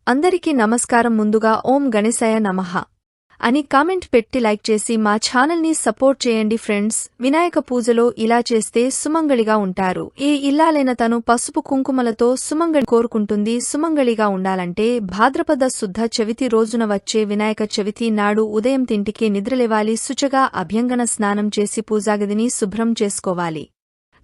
అందరికీ నమస్కారం. ముందుగా ఓం గణేశాయ నమః అని కామెంట్ పెట్టి లైక్ చేసి మా ఛానల్ని సపోర్ట్ చేయండి ఫ్రెండ్స్. వినాయక పూజలో ఇలా చేస్తే సుమంగళిగా ఉంటారు. ఏ ఇల్లాలైన తను పసుపు కుంకుమలతో సుమంగళి కోరుకుంటుంది. సుమంగళిగా ఉండాలంటే భాద్రపద శుద్ధ చవితి రోజున వచ్చే వినాయక చవితి నాడు ఉదయం తింటికి నిద్రలేవాలి. శుచిగా అభ్యంగన స్నానం చేసి పూజాగదిని శుభ్రం చేసుకోవాలి.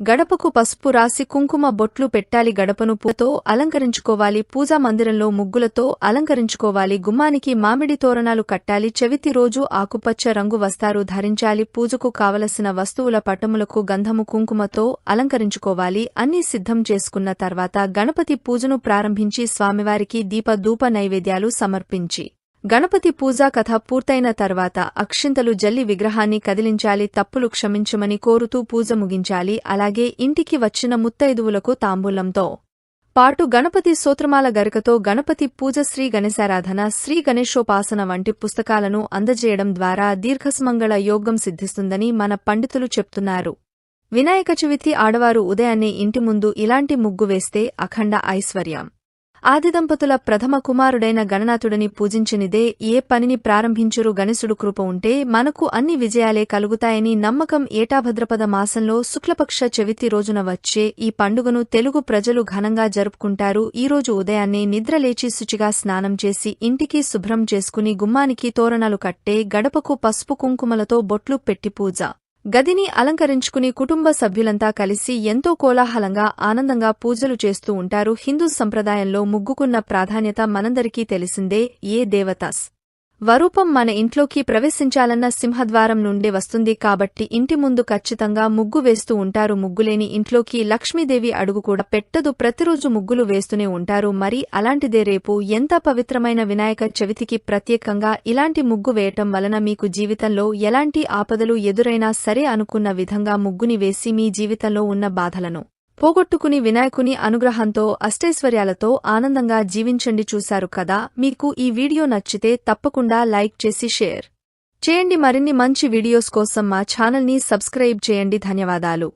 గడపకు పసుపు రాసి కుంకుమ బొట్లు పెట్టాలి. గడపను పూలతో అలంకరించుకోవాలి. పూజా మందిరంలో ముగ్గులతో అలంకరించుకోవాలి. గుమ్మానికి మామిడి తోరణాలు కట్టాలి. చవితి రోజు ఆకుపచ్చ రంగు వస్త్రాలు ధరించాలి. పూజకు కావలసిన వస్తువుల పటములకు గంధము కుంకుమతో అలంకరించుకోవాలి. అన్నీ సిద్ధం చేసుకున్న తర్వాత గణపతి పూజను ప్రారంభించి స్వామివారికి దీప ధూప నైవేద్యాలు సమర్పించి గణపతి పూజా కథ పూర్తయిన తర్వాత అక్షింతలు జల్లి విగ్రహాన్ని కదిలించాలి. తప్పులు క్షమించమని కోరుతూ పూజ ముగించాలి. అలాగే ఇంటికి వచ్చిన ముత్తైదువులకు తాంబూలంతో పాటు గణపతి స్తోత్రమాల గరికతో గణపతి పూజ, శ్రీ గణేశారాధన, శ్రీ గణేశోపాసన వంటి పుస్తకాలను అందజేయడం ద్వారా దీర్ఘసుమంగళ యోగం సిద్ధిస్తుందని మన పండితులు చెప్తున్నారు. వినాయక చవితి ఆడవారు ఉదయాన్నే ఇంటి ముందు ఇలాంటి ముగ్గు వేస్తే అఖండ ఐశ్వర్యం. ఆదిదంపతుల ప్రథమ కుమారుడైన గణనాథుడిని పూజించనిదే ఏ పనిని ప్రారంభించరు. గణేశుడు కృప ఉంటే మనకు అన్ని విజయాలే కలుగుతాయని నమ్మకం. ఏటా భాద్రపద మాసంలో శుక్లపక్ష చవితి రోజున వచ్చే ఈ పండుగను తెలుగు ప్రజలు ఘనంగా జరుపుకుంటారు. ఈరోజు ఉదయాన్నే నిద్రలేచి శుచిగా స్నానం చేసి ఇంటికి శుభ్రం చేసుకుని గుమ్మానికి తోరణాలు కట్టే, గడపకు పసుపు కుంకుమలతో బొట్లు పెట్టి పూజ గదిని అలంకరించుకుని కుటుంబ సభ్యులంతా కలిసి ఎంతో కోలాహలంగా ఆనందంగా పూజలు చేస్తూ ఉంటారు. హిందూ సంప్రదాయంలో ముగ్గుకున్న ప్రాధాన్యత మనందరికీ తెలిసిందే. ఏ దేవతాస్ వరూపం మన ఇంట్లోకి ప్రవేశించాలన్న సింహద్వారం నుండే వస్తుంది కాబట్టి ఇంటి ముందు ఖచ్చితంగా ముగ్గు వేస్తూ ఉంటారు. ముగ్గులేని ఇంట్లోకి లక్ష్మీదేవి అడుగు కూడా పెట్టదు. ప్రతిరోజు ముగ్గులు వేస్తూనే ఉంటారు. మరి అలాంటిదే రేపు ఎంత పవిత్రమైన వినాయక చవితికి ప్రత్యేకంగా ఇలాంటి ముగ్గు వేయటం వలన మీకు జీవితంలో ఎలాంటి ఆపదలు ఎదురైనా సరే అనుకున్న విధంగా ముగ్గుని వేసి మీ జీవితంలో ఉన్న బాధలను పోగొట్టుకుని వినాయకుని అనుగ్రహంతో అష్టైశ్వర్యాలతో ఆనందంగా జీవించండి. చూశారు కదా, మీకు ఈ వీడియో నచ్చితే తప్పకుండా లైక్ చేసి షేర్ చేయండి. మరిన్ని మంచి వీడియోస్ కోసం మా ఛానల్ని సబ్స్క్రైబ్ చేయండి. ధన్యవాదాలు.